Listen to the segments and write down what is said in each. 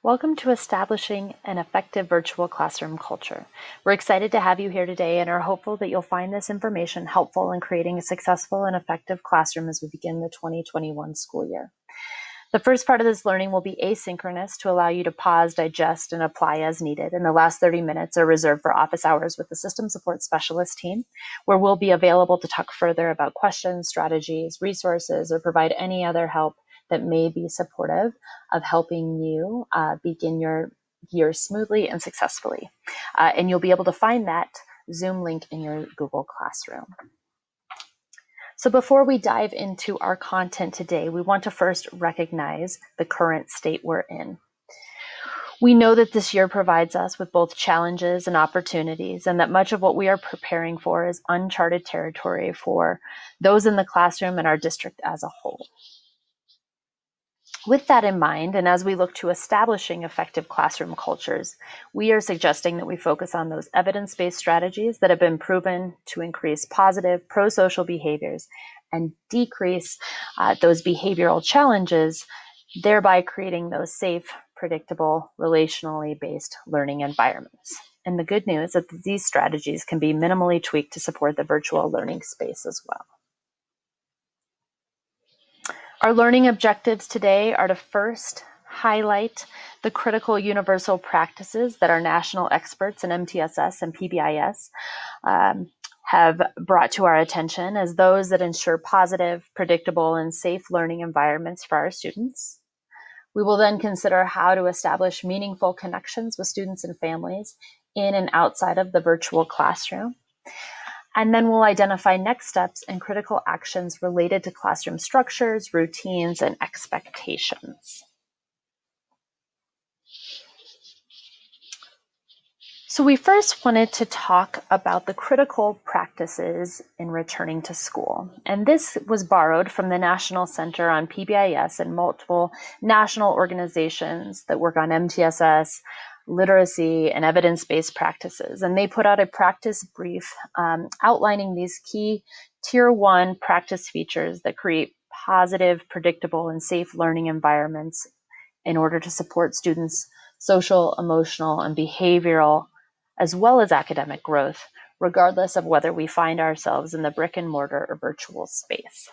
Welcome to Establishing an Effective Virtual Classroom Culture. We're excited to have you here today and are hopeful that you'll find this information helpful in creating a successful and effective classroom as we begin the 2021 school year. The first part of this learning will be asynchronous to allow you to pause, digest, and apply as needed. And the last 30 minutes are reserved for office hours with the System Support Specialist team, where we'll be available to talk further about questions, strategies, resources, or provide any other help that may be supportive of helping you begin your year smoothly and successfully. And you'll be able to find that Zoom link in your Google Classroom. So before we dive into our content today, we want to first recognize the current state we're in. We know that this year provides us with both challenges and opportunities, and that much of what we are preparing for is uncharted territory for those in the classroom and our district as a whole. With that in mind, and as we look to establishing effective classroom cultures, we are suggesting that we focus on those evidence-based strategies that have been proven to increase positive pro-social behaviors and decrease those behavioral challenges, thereby creating those safe, predictable, relationally based learning environments. And the good news is that these strategies can be minimally tweaked to support the virtual learning space as well. Our learning objectives today are to first highlight the critical universal practices that our national experts in MTSS and PBIS have brought to our attention as those that ensure positive, predictable, and safe learning environments for our students. We will then consider how to establish meaningful connections with students and families in and outside of the virtual classroom. And then we'll identify next steps and critical actions related to classroom structures, routines, and expectations. So we first wanted to talk about the critical practices in returning to school. And this was borrowed from the National Center on PBIS and multiple national organizations that work on MTSS, literacy, and evidence-based practices. And they put out a practice brief outlining these key Tier 1 practice features that create positive, predictable, and safe learning environments in order to support students' social, emotional, and behavioral, as well as academic growth, regardless of whether we find ourselves in the brick and mortar or virtual space.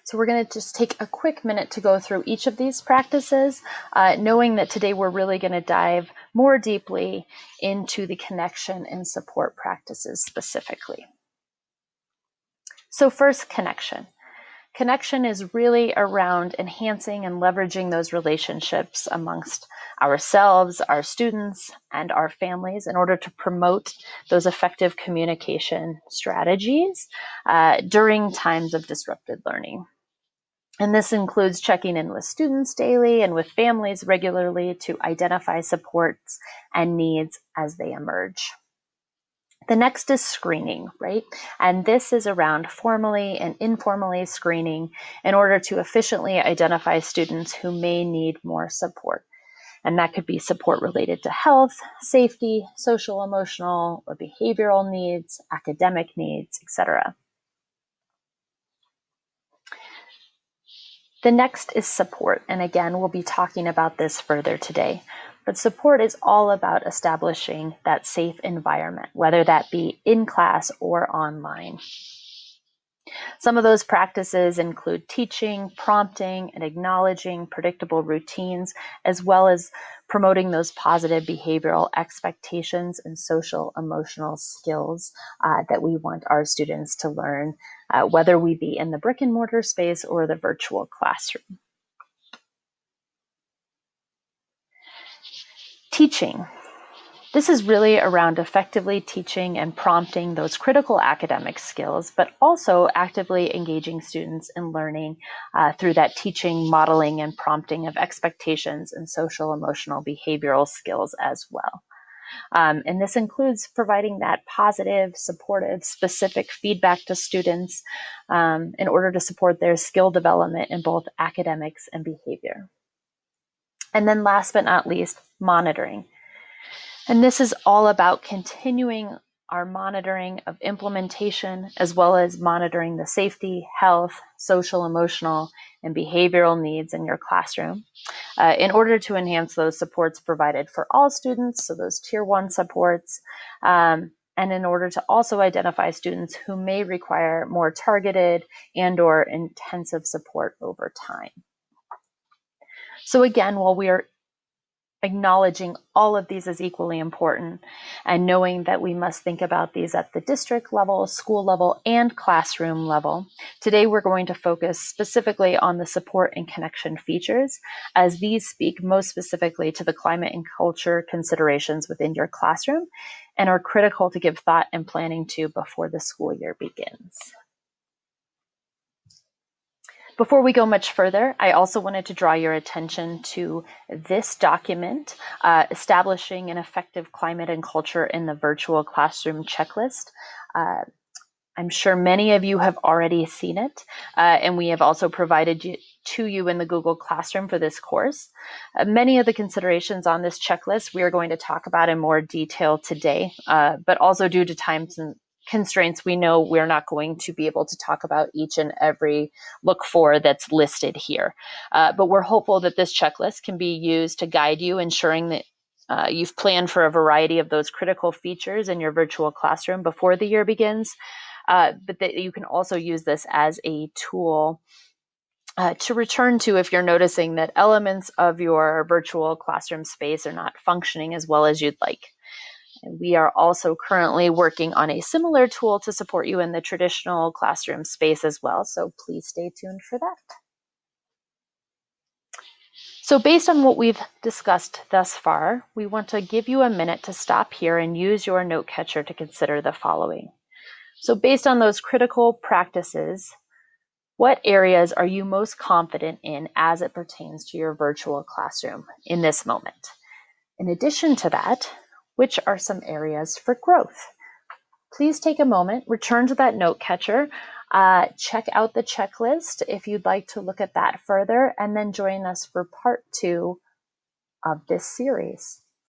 So we're going to just take a quick minute to go through each of these practices, knowing that today we're really going to dive more deeply into the connection and support practices specifically. So first, connection. Connection is really around enhancing and leveraging those relationships amongst ourselves, our students, and our families in order to promote those effective communication strategies during times of disrupted learning. And this includes checking in with students daily and with families regularly to identify supports and needs as they emerge. The next is screening, right? And this is around formally and informally screening in order to efficiently identify students who may need more support. And that could be support related to health, safety, social, emotional, or behavioral needs, academic needs, etc. The next is support, and again, we'll be talking about this further today. But support is all about establishing that safe environment, whether that be in class or online. Some of those practices include teaching, prompting, and acknowledging predictable routines, as well as promoting those positive behavioral expectations and social emotional skills that we want our students to learn, whether we be in the brick and mortar space or the virtual classroom. Teaching. This is really around effectively teaching and prompting those critical academic skills, but also actively engaging students in learning through that teaching, modeling, and prompting of expectations and social, emotional, behavioral skills as well. And this includes providing that positive, supportive, specific feedback to students in order to support their skill development in both academics and behavior. And then last but not least, monitoring. And this is all about continuing our monitoring of implementation, as well as monitoring the safety, health, social, emotional, and behavioral needs in your classroom. in order to enhance those supports provided for all students, so those Tier 1 supports, and in order to also identify students who may require more targeted and/or intensive support over time. So again, while we are acknowledging all of these as equally important and knowing that we must think about these at the district level, school level, and classroom level, today we're going to focus specifically on the support and connection features, as these speak most specifically to the climate and culture considerations within your classroom and are critical to give thought and planning to before the school year begins. Before we go much further, I also wanted to draw your attention to this document, Establishing an Effective Climate and Culture in the Virtual Classroom Checklist. I'm sure many of you have already seen it, and we have also provided to you in the Google Classroom for this course. Many of the considerations on this checklist we are going to talk about in more detail today, but also due to time constraints, we know we're not going to be able to talk about each and every look for that's listed here. But we're hopeful that this checklist can be used to guide you, ensuring that you've planned for a variety of those critical features in your virtual classroom before the year begins, but that you can also use this as a tool to return to if you're noticing that elements of your virtual classroom space are not functioning as well as you'd like. And we are also currently working on a similar tool to support you in the traditional classroom space as well, so please stay tuned for that. So based on what we've discussed thus far, we want to give you a minute to stop here and use your note catcher to consider the following. So based on those critical practices, what areas are you most confident in as it pertains to your virtual classroom in this moment? In addition to that, which are some areas for growth? Please take a moment, return to that note catcher, check out the checklist if you'd like to look at that further, and then join us for part 2 of this series.